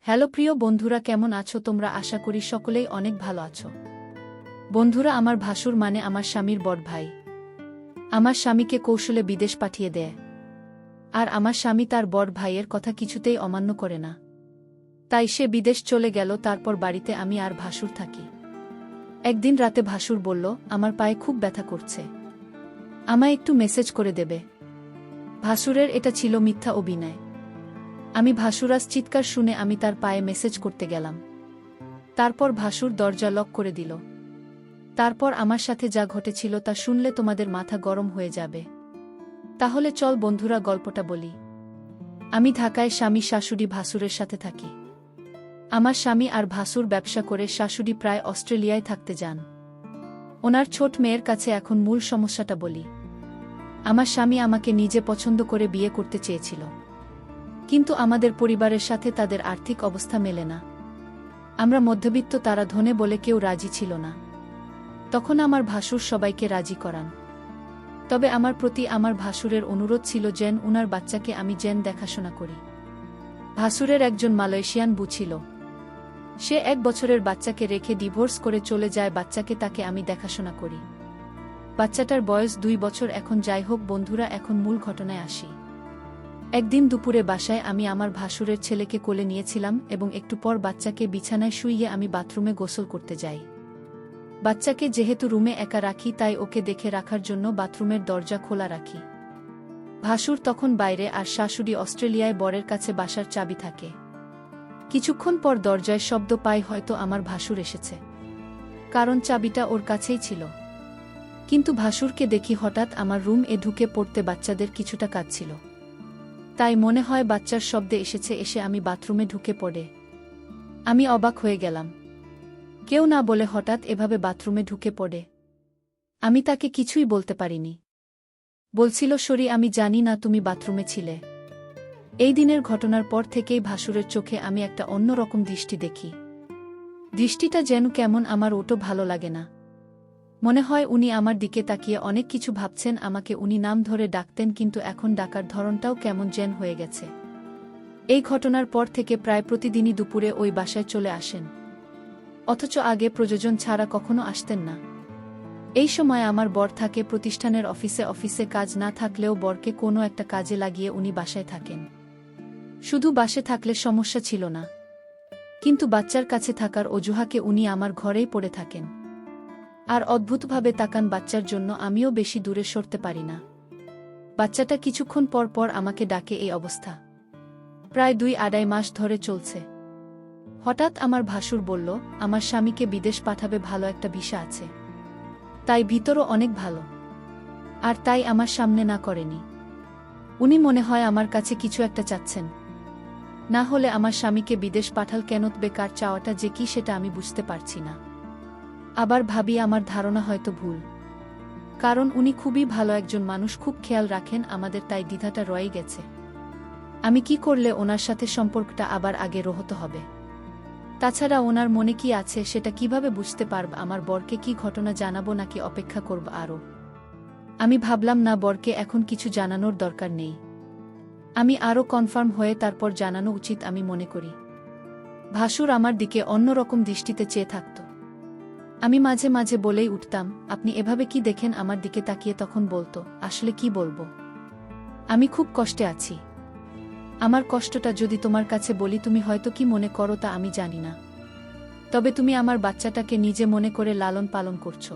Hello প্রিয় বন্ধুরা, কেমন আছো তোমরা? আশা করি সকলেই অনেক ভালো আছো। বন্ধুরা, আমার ভাসুর মানে আমার স্বামীর বড় ভাই আমার স্বামীকে কৌশলে বিদেশ পাঠিয়ে দেয়। আর আমার স্বামী তার বড় ভাইয়ের কথা কিছুতেই অমান্য করে না। তাই সে বিদেশ চলে গেল। তারপর বাড়িতে আমি আর ভাসুর থাকি। একদিন রাতে ভাসুর বলল, আমার পায়ে খুব ব্যথা করছে, আমায় একটু মেসেজ করে দেবে। ভাসুরের এটা ছিল মিথ্যা অভিনয়। আমি ভাসুরাস চিৎকার শুনে আমি তার পায়ে মেসেজ করতে গেলাম। তারপর ভাসুর দরজা লক করে দিল। তারপর আমার সাথে যা ঘটেছিল তা শুনলে তোমাদের মাথা গরম হয়ে যাবে। তাহলে চল বন্ধুরা, গল্পটা বলি। আমি ঢাকায় স্বামী শাশুড়ি ভাসুরের সাথে থাকি। আমার স্বামী আর ভাসুর ব্যবসা করে শাশুড়ি প্রায় অস্ট্রেলিয়ায় থাকতে যান। ওনার ছোট মেয়ের কাছে এখন মূল সমস্যাটা বলি। আমার স্বামী আমাকে নিজে পছন্দ করে বিয়ে করতে চেয়েছিল, কিন্তু আমাদের পরিবারের সাথে তাদের আর্থিক অবস্থা মেলে না। আমরা মধ্যবিত্ত, তারা ধনে বলে কেউ রাজি ছিল না। তখন আমার ভাসুর সবাইকে রাজি করান। তবে আমার প্রতি আমার ভাসুরের অনুরোধ ছিল যেন উনার বাচ্চাকে আমি যেন দেখাশোনা করি। ভাসুরের একজন মালয়েশিয়ান বউ ছিল। সে 1 বছরের বাচ্চাকে রেখে ডিভোর্স করে চলে যায়। বাচ্চাকে তাকে আমি দেখাশোনা করি। বাচ্চাটার বয়স 2 বছর এখন। যাই হোক বন্ধুরা, এখন মূল ঘটনায় আসি। একদিন দুপুরে বাসায় আমি আমার ভাসুরের ছেলেকে কোলে নিয়েছিলাম এবং একটু পর বাচ্চাকে বিছানায় শুইয়ে আমি বাথরুমে গোসল করতে যাই। বাচ্চাকে যেহেতু রুমে একা রাখি, তাই ওকে দেখে রাখার জন্য বাথরুমের দরজা খোলা রাখি। ভাসুর তখন বাইরে আর শাশুড়ি অস্ট্রেলিয়ায় বরের কাছে বাসার চাবি থাকে। কিছুক্ষণ পর দরজায় শব্দ পাই, হয়তো আমার ভাসুর এসেছে, কারণ চাবিটা ওর কাছেই ছিল। কিন্তু ভাসুরকে দেখি হঠাৎ আমার রুম এ ঢুকে পড়তে। বাচ্চাদের কিছুটা কাজ ছিল, তাই মনে হয় বাচ্চার শব্দে এসেছে। এসে আমি বাথরুমে ঢুকে পড়ে আমি অবাক হয়ে গেলাম। কেউ না বলে হঠাৎ এভাবে বাথরুমে ঢুকে পড়ে। আমি তাকে কিছুই বলতে পারিনি। বলছিল, সরি, আমি জানি না তুমি বাথরুমে ছিলে। এই দিনের ঘটনার পর থেকেই ভাসুরের চোখে আমি একটা অন্যরকম দৃষ্টি দেখি। দৃষ্টিটা যেন কেমন, আমার ওটো ভালো লাগে না। মনে হয় উনি আমার দিকে তাকিয়ে অনেক কিছু ভাবছেন। আমাকে উনি নাম ধরে ডাকতেন, কিন্তু এখন ডাকার ধরনটাও কেমন যেন হয়ে গেছে। এই ঘটনার পর থেকে প্রায় প্রতিদিনই দুপুরে ওই বাসায় চলে আসেন, অথচ আগে প্রয়োজন ছাড়া কখনো আসতেন না। এই সময় আমার বর থাকে প্রতিষ্ঠানের অফিসে কাজ না থাকলেও বরকে কোনো একটা কাজে লাগিয়ে উনি বাসায় থাকেন। শুধু বাসে থাকলে সমস্যা ছিল না, কিন্তু বাচ্চার কাছে থাকার অজুহাতে উনি আমার ঘরেই পড়ে থাকেন। আর অদ্ভুতভাবে তাকান বাচ্চার জন্য। আমিও বেশি দূরে সরতে পারি না। বাচ্চাটা কিছুক্ষণ পর পর আমাকে ডাকে। এই অবস্থা প্রায় 2-2.5 মাস ধরে চলছে। হঠাৎ আমার ভাসুর বলল, আমার স্বামীকে বিদেশ পাঠাবে, ভালো একটা ভিসা আছে, তাই ভিতরও অনেক ভালো। আর তাই আমার সামনে না করেনি। উনি মনে হয় আমার কাছে কিছু একটা চাচ্ছেন। না হলে আমার স্বামীকে বিদেশ পাঠাল কেন? বেকার চাওয়াটা যে কি সেটা আমি বুঝতে পারছি না। আবার ভাবি আমার ধারণা হয়তো ভুল, কারণ উনি খুবই ভালো একজন মানুষ, খুব খেয়াল রাখেন আমাদের, তাই দ্বিধাটা রয়ে গেছে। আমি কি করলে ওনার সাথে সম্পর্কটা আবার আগের হতে হবে? তাছাড়া ওনার মনে কি আছে সেটা কিভাবে বুঝতে পারব? আমার বরকে কি ঘটনা জানাবো নাকি অপেক্ষা করব আরও? আমি ভাবলাম না, বরকে এখন কিছু জানানোর দরকার নেই। আমি আরও কনফার্ম হয়ে তারপর জানানো উচিত আমি মনে করি। ভাসুর আমার দিকে অন্যরকম দৃষ্টিতে চেয়ে থাকত। আমি মাঝে মাঝে বলেই উঠতাম, আপনি এভাবে কি দেখেন আমার দিকে তাকিয়ে? তখন বলতো, আসলে কি বলবো, আমি খুব কষ্টে আছি। আমার কষ্টটা যদি তোমার কাছে বলি তুমি হয়তো কি মনে করো তা আমি জানি না, তবে তুমি আমার বাচ্চাটাকে নিজে মনে করে লালন পালন করছো,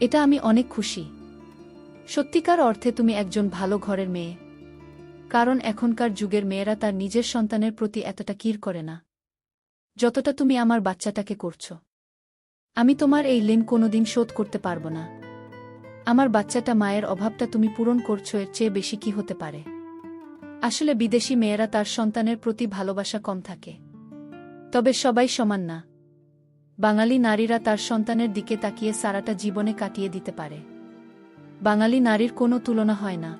এটা আমি অনেক খুশি। সত্যিকার অর্থে তুমি একজন ভালো ঘরের মেয়ে, কারণ এখনকার যুগের মেয়েরা তার নিজের সন্তানের প্রতি এতটা কির করে না যতটা তুমি আমার বাচ্চাটাকে করছো। আমি তোমার এই ঋণ কোনোদিন শোধ করতে পারবো না। আমার বাচ্চাটা, মায়ের অভাবটা তুমি পূরণ করছো, এর চেয়ে বেশি কি হতে পারে? আসলে বিদেশি মেয়েরা তার সন্তানের প্রতি ভালোবাসা কম থাকে, তবে সবাই সমান না। বাঙালি নারীরা তার সন্তানের দিকে তাকিয়ে সারাটা জীবনে কাটিয়ে দিতে পারে। বাঙালি নারীর কোনো তুলনা হয় না।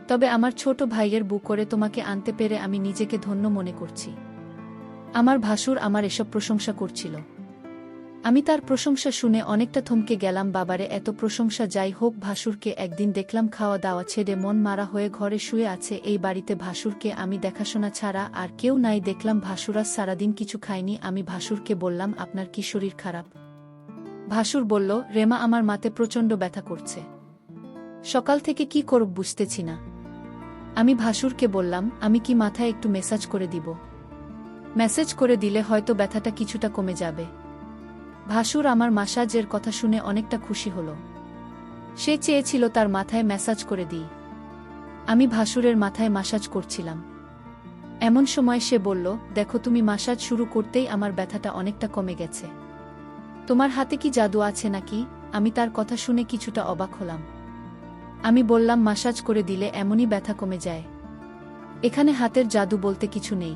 তবে আমার ছোট ভাইয়ের বউ করে তোমাকে আনতে পেরে আমি নিজেকে ধন্য মনে করছি। আমার ভাসুর আমার এসব প্রশংসা করছিল। আমি তার প্রশংসা শুনে অনেকটা থমকে গেলাম। বাবারে, এত প্রশংসা! যাই হোক, ভাসুরকে একদিন দেখলাম খাওয়া দাওয়া ছেড়ে মন মারা হয়ে ঘরে শুয়ে আছে। এই বাড়িতে ভাসুরকে আমি দেখাশোনা ছাড়া আর কেউ নাই। দেখলাম ভাসুরাজ সারাদিন কিছু খায়নি। আমি ভাসুরকে বললাম, আপনার কি শরীর খারাপ? ভাসুর বলল, রেমা, আমার মাতে প্রচণ্ড ব্যথা করছে। সকাল থেকে কি করব বুঝতেছি না। আমি ভাসুরকে বললাম, আমি কি মাথায় একটু ম্যাসাজ করে দিব? ম্যাসাজ করে দিলে হয়তো ব্যথাটা কিছুটা কমে যাবে। ভাসুর আমার ম্যাসাজের কথা শুনে অনেকটা খুশি হল। সে চেয়েছিল তার মাথায় ম্যাসাজ করে দিই। আমি ভাসুরের মাথায় ম্যাসাজ করছিলাম। এমন সময় সে বলল, দেখো, তুমি ম্যাসাজ শুরু করতেই আমার ব্যথাটা অনেকটা কমে গেছে। তোমার হাতে কি জাদু আছে নাকি? আমি তার কথা শুনে কিছুটা অবাক হলাম। আমি বললাম, ম্যাসাজ করে দিলে এমনই ব্যথা কমে যায়। এখানে হাতের জাদু বলতে কিছু নেই।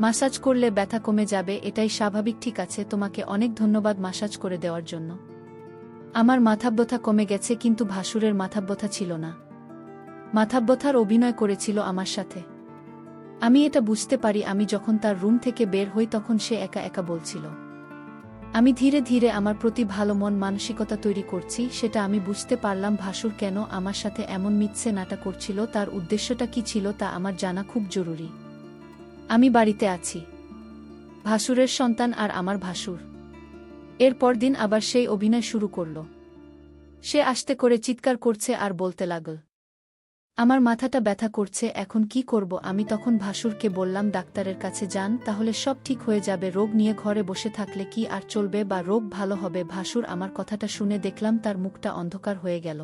ম্যাসাজ করলে ব্যথা কমে যাবে, এটাই স্বাভাবিক। ঠিক আছে, তোমাকে অনেক ধন্যবাদ ম্যাসাজ করে দেওয়ার জন্য। আমার মাথাব্যথা কমে গেছে, কিন্তু ভাসুরের মাথাব্যথা ছিল না। মাথাব্যথার অভিনয় করেছিল আমার সাথে। আমি এটা বুঝতে পারি। আমি যখন তার রুম থেকে বের হই তখন সে একা একা বলছিল। আমি ধীরে ধীরে আমার প্রতি ভালো মন মানসিকতা তৈরি করছি, সেটা আমি বুঝতে পারলাম। ভাসুর কেন আমার সাথে এমন মিথ্যে নাটক করছিল, তার উদ্দেশ্যটা কি ছিল তা আমার জানা খুব জরুরি। আমি বাড়িতে আছি, ভাসুরের সন্তান আর আমার ভাসুর। এরপর দিন আবার সেই অভিনয় শুরু করল। সে আস্তে করে চিৎকার করছে আর বলতে লাগল, আমার মাথাটা ব্যথা করছে, এখন কি করব? আমি তখন ভাসুরকে বললাম, ডাক্তারের কাছে যান, তাহলে সব ঠিক হয়ে যাবে। রোগ নিয়ে ঘরে বসে থাকলে কি আর চলবে, বা রোগ ভালো হবে? ভাসুর আমার কথাটা শুনে দেখলাম তার মুখটা অন্ধকার হয়ে গেল।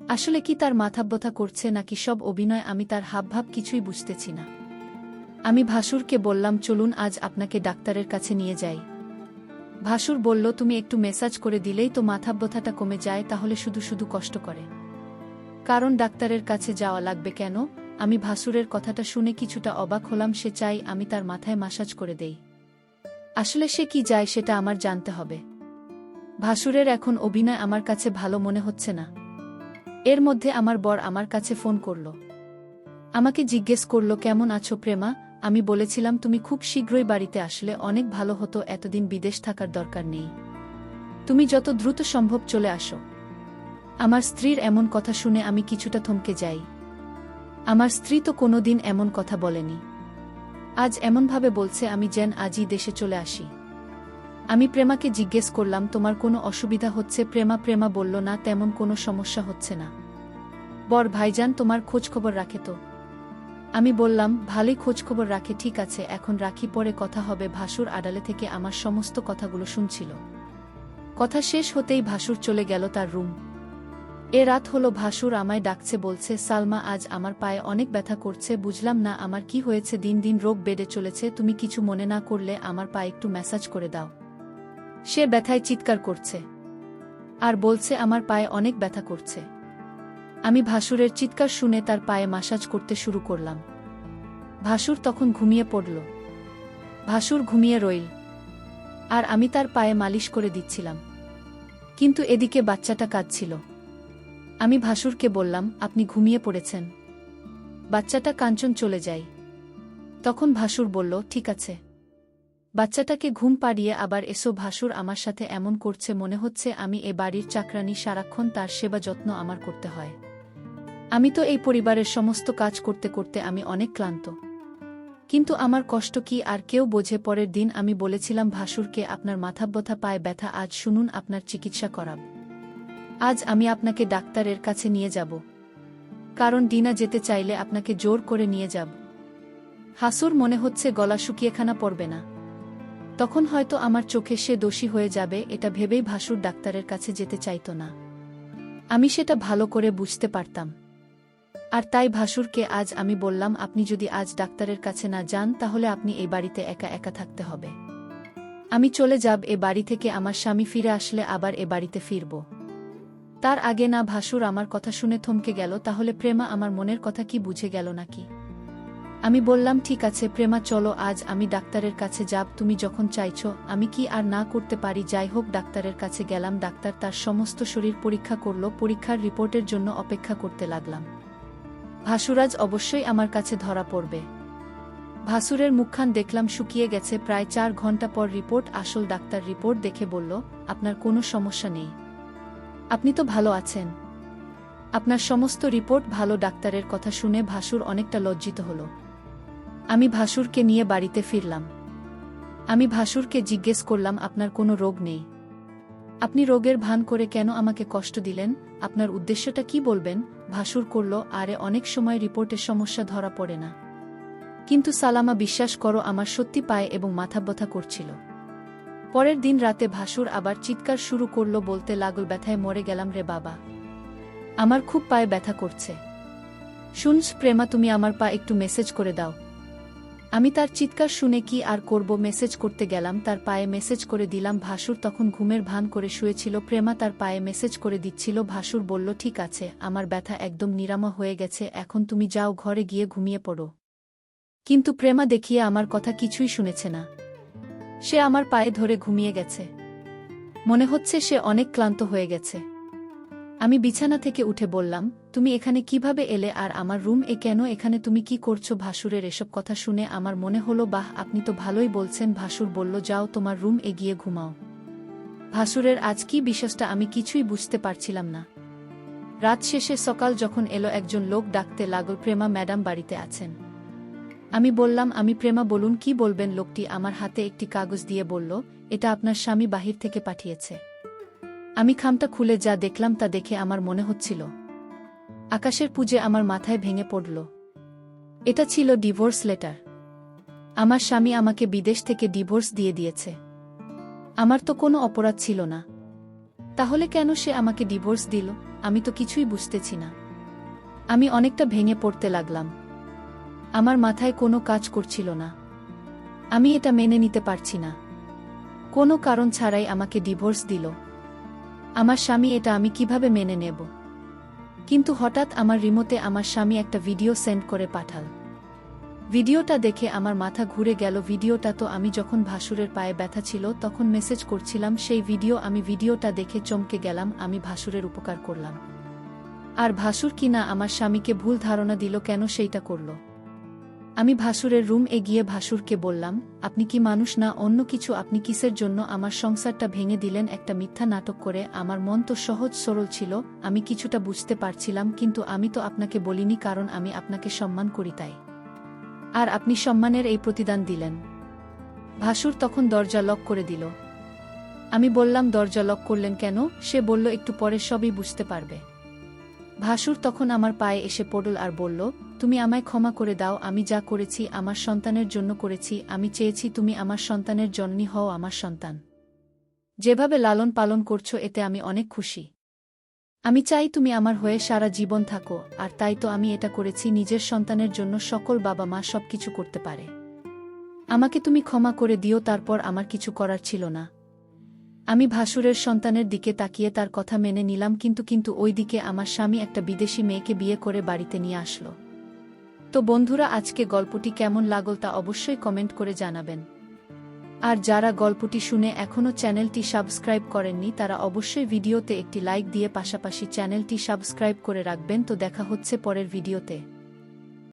আসলে কি তার মাথাব্যথা করছে নাকি সব অভিনয়? আমি তার হাবভাব কিছুই বুঝতেছি না। আমি ভাসুরকে বললাম, চলুন আজ আপনাকে ডাক্তারের কাছে নিয়ে যাই। ভাসুর বলল, তুমি একটু ম্যাসাজ করে দিলেই তো মাথাব্যথাটা কমে যায়, তাহলে শুধু শুধু কষ্ট করে। কারণ ডাক্তারের কাছে যাওয়া লাগবে কেন? আমি ভাসুরের কথাটা শুনে কিছুটা অবাক হলাম। সে চাই আমি তার মাথায় ম্যাসাজ করে দেই। আসলে সে কি যায় সেটা আমার জানতে হবে। ভাসুরের এখন অভিনয় আমার কাছে ভালো মনে হচ্ছে না। এর মধ্যে আমার বর আমার কাছে ফোন করল। আমাকে জিজ্ঞেস করল, কেমন আছো প্রেমা? আমি বলেছিলাম, তুমি খুব শীঘ্রই বাড়িতে আসলে অনেক ভালো হতো, এতদিন বিদেশ থাকার দরকার নেই। তুমি যত দ্রুত সম্ভব চলে আসো। আমার স্ত্রীর এমন কথা শুনে আমি কিছুটা থমকে যাই। আমার স্ত্রী তো কোনোদিন এমন কথা বলেনি। আজ এমনভাবে বলছে আমি যেন আজই দেশে চলে আসি। আমি প্রেমাকে জিজ্ঞেস করলাম, তোমার কোনো অসুবিধা হচ্ছে? প্রেমা বলল, না, তেমন কোনো সমস্যা হচ্ছে না। বর ভাইজান তোমার খোঁজখবর রাখে তো? আমি বললাম, ভালোই খোঁজখবর রাখে। ঠিক আছে, এখন রাখি, পরে কথা হবে। ভাসুর আড়ালে থেকে আমার সমস্ত কথাগুলো শুনছিল। কথা শেষ হতেই ভাসুর চলে গেল তার রুম। এ রাত হলো, ভাসুর আমায় ডাকছে, বলছে, সালমা, আজ আমার পায়ে অনেক ব্যথা করছে। বুঝলাম না আমার কি হয়েছে, দিন দিন রোগ বেড়ে চলেছে। তুমি কিছু মনে না করলে আমার পায়ে একটু ম্যাসাজ করে দাও। সে ব্যথায় চিৎকার করছে আর বলছে আমার পায়ে অনেক ব্যথা করছে। আমি ভাসুরের চিৎকার শুনে তার পায়ে ম্যাসাজ করতে শুরু করলাম। ভাসুর তখন ঘুমিয়ে পড়ল। ভাসুর ঘুমিয়ে রইল আর আমি তার পায়ে মালিশ করে দিচ্ছিলাম। কিন্তু এদিকে বাচ্চাটা কাঁদছিল। আমি ভাসুরকে বললাম, আপনি ঘুমিয়ে পড়েছেন, বাচ্চাটা কাঞ্চন চলে যায়। তখন ভাসুর বলল, ঠিক আছে। বাচ্চাটাকে ঘুম পাড়িয়ে আবার এসো। ভাসুর আমার সাথে এমন করছে, মনে হচ্ছে আমি এ বাড়ির চাকরানী, সারাক্ষণ তার সেবা যত্ন আমার করতে হয়। আমি তো এই পরিবারের সমস্ত কাজ করতে করতে আমি অনেক ক্লান্ত, কিন্তু আমার কষ্ট কি আর কেউ বোঝে? পরের দিন আমি বলেছিলাম ভাসুরকে, আপনার মাথাব্যথা, পায়ে ব্যথা, আজ শুনুন আপনার চিকিৎসা করাব। আজ আমি আপনাকে ডাক্তারের কাছে নিয়ে যাব, কারণ ডিনা যেতে চাইলে আপনাকে জোর করে নিয়ে যাব। হাসুর মনে হচ্ছে গলা শুকিয়ে খানা পড়বে না, তখন হয়তো আমার চোখে সে দোষী হয়ে যাবে। এটা ভেবেই ভাসুর ডাক্তারের কাছে যেতে চাইত না। আমি সেটা ভালো করে বুঝতে পারতাম। আর তাই ভাসুরকে আজ আমি বললাম, আপনি যদি আজ ডাক্তারের কাছে না যান তাহলে আপনি এই বাড়িতে একা একা থাকতে হবে। আমি চলে যাব এ বাড়ি থেকে, আমার স্বামী ফিরে আসলে আবার এ বাড়িতে ফিরব। তার আগে না। ভাসুর আমার কথা শুনে থমকে গেল। তাহলে প্রেমা আমার মনের কথা কি বুঝে গেল নাকি? আমি বললাম, ঠিক আছে প্রেমা, চলো, আজ আমি ডাক্তারের কাছে যাব, তুমি যখন চাইছো। আমি কি আর না করতে পারি? যাই হোক, ডাক্তারের কাছে গেলাম। ডাক্তার তার সমস্ত শরীর পরীক্ষা করল। পরীক্ষার রিপোর্টের জন্য অপেক্ষা করতে লাগলাম। ভাসুরাজ অবশ্যই আমার কাছে ধরা পড়বে। ভাসুরের মুখখান দেখলাম শুকিয়ে গেছে। প্রায় 4 ঘন্টা পর রিপোর্ট আসল। ডাক্তার রিপোর্ট দেখে বলল, আপনার কোনো সমস্যা নেই, আপনি তো ভালো আছেন, আপনার সমস্ত রিপোর্ট ভালো। ডাক্তারের কথা শুনে ভাসুর অনেকটা লজ্জিত হল। আমি ভাসুরকে নিয়ে বাড়িতে ফিরলাম। আমি ভাসুরকে জিজ্ঞেস করলাম, আপনার কোনো রোগ নেই, আপনি রোগের ভান করে কেন আমাকে কষ্ট দিলেন, আপনার উদ্দেশ্যটা কি বলবেন? ভাসুর করল, আরে অনেক সময় রিপোর্টের সমস্যা ধরা পড়ে না, কিন্তু সালামা বিশ্বাস করো আমার সত্যি পায়ে এবং মাথা ব্যথা করছিল। পরের দিন রাতে ভাসুর আবার চিৎকার শুরু করল, বলতে লাগল, ব্যথায় মরে গেলাম রে বাবা, আমার খুব পায়ে ব্যথা করছে। শুনছ প্রেমা, তুমি আমার পা একটু মেসেজ করে দাও। আমি তার চিৎকার শুনে কি আর করব, মেসেজ করতে গেলাম, তার পায়ে মেসেজ করে দিলাম। ভাসুর তখন ঘুমের ভান করে শুয়েছিল। প্রেমা তার পায়ে মেসেজ করে দিচ্ছিল। ভাসুর বলল, ঠিক আছে, আমার ব্যথা একদম নিরাময় হয়ে গেছে, এখন তুমি যাও, ঘরে গিয়ে ঘুমিয়ে পড়ো। কিন্তু প্রেমা দেখিয়ে আমার কথা কিছুই শুনেছে না। সে আমার পায়ে ধরে ঘুমিয়ে গেছে। মনে হচ্ছে সে অনেক ক্লান্ত হয়ে গেছে। আমি বিছানা থেকে উঠে বললাম, তুমি এখানে কিভাবে এলে, আর আমার রুম এ কেন, এখানে তুমি কি করছো? ভাসুরের এসব কথা শুনে আমার মনে হলো, বাহ, আপনি তো ভালোই বলছেন। ভাসুর বলল, যাও তোমার রুম এ গিয়ে ঘুমাও। ভাসুরের আজ কি বিশ্বাসটা আমি কিছুই বুঝতে পারছিলাম না। রাত শেষে সকাল যখন এলো, একজন লোক ডাকতে লাগল, প্রেমা ম্যাডাম বাড়িতে আছেন? আমি বললাম, আমি প্রেমা, বলুন কি বলবেন। লোকটি আমার হাতে একটি কাগজ দিয়ে বলল, এটা আপনার স্বামী বাহির থেকে পাঠিয়েছে। আমি খামটা খুলে যা দেখলাম তা দেখে আমার মনে হচ্ছিল আকাশের পুজে আমার মাথায় ভেঙে পড়ল। এটা ছিল ডিভোর্স লেটার। আমার স্বামী আমাকে বিদেশ থেকে ডিভোর্স দিয়ে দিয়েছে। আমার তো কোনো অপরাধ ছিল না, তাহলে কেন সে আমাকে ডিভোর্স দিল? আমি তো কিছুই বুঝতেছি না। আমি অনেকটা ভেঙে পড়তে লাগলাম। আমার মাথায় কোনো কাজ করছিল না। আমি এটা মেনে নিতে পারছি না। কোনো কারণ ছাড়াই আমাকে ডিভোর্স দিল আমার স্বামী, এটা আমি কিভাবে মেনে নেব? কিন্তু হঠাৎ আমার রিমোটে আমার স্বামী একটা ভিডিও সেন্ড করে পাঠাল। ভিডিওটা দেখে আমার মাথা ঘুরে গেল। ভিডিওটা তো আমি যখন ভাসুরের পায়ে ব্যথা ছিল তখন মেসেজ করছিলাম সেই ভিডিও। আমি ভিডিওটা দেখে চমকে গেলাম। আমি ভাসুরের উপকার করলাম, আর ভাসুর কিনা আমার স্বামীকে ভুল ধারণা দিল, কেন সেইটা করল? আমি ভাসুরের রুম এ গিয়ে ভাসুরকে বললাম, আপনি কি মানুষ না অন্য কিছু? আপনি কিসের জন্য আমার সংসারটা ভেঙে দিলেন একটা মিথ্যা নাটক করে? আমার মন তো সহজ সরল ছিল, আমি কিছুটা বুঝতে পারছিলাম, কিন্তু আমি তো আপনাকে বলিনি, কারণ আমি আপনাকে সম্মান করি তাই। আর আপনি সম্মানের এই প্রতিদান দিলেন। ভাসুর তখন দরজা লক করে দিল। আমি বললাম, দরজা লক করলেন কেন? সে বলল, একটু পরে সবই বুঝতে পারবে। ভাসুর তখন আমার পায়ে এসে পড়ল আর বলল, তুমি আমায় ক্ষমা করে দাও, আমি যা করেছি আমার সন্তানের জন্য করেছি। আমি চেয়েছি তুমি আমার সন্তানের জননী হও। আমার সন্তান যেভাবে লালন পালন করছো এতে আমি অনেক খুশি। আমি চাই তুমি আমার হয়ে সারা জীবন থাকো, আর তাই তো আমি এটা করেছি। নিজের সন্তানের জন্য সকল বাবা মা সবকিছু করতে পারে। আমাকে তুমি ক্ষমা করে দিও। তারপর আমার কিছু করার ছিল না। আমি ভাসুরের সন্তানের দিকে তাকিয়ে তার কথা মেনে নিলাম, কিন্তু ওইদিকে আমার স্বামী একটা বিদেশি মেয়েকে বিয়ে করে বাড়িতে নিয়ে আসলো। তো বন্ধুরা, আজকে গল্পটি কেমন লাগল তা অবশ্যই কমেন্ট করে জানাবেন। আর যারা গল্পটি শুনে এখনও চ্যানেলটি সাবস্ক্রাইব করেননি তারা অবশ্যই ভিডিওতে একটি লাইক দিয়ে পাশাপাশি চ্যানেলটি সাবস্ক্রাইব করে রাখবেন। তো দেখা হচ্ছে পরের ভিডিওতে।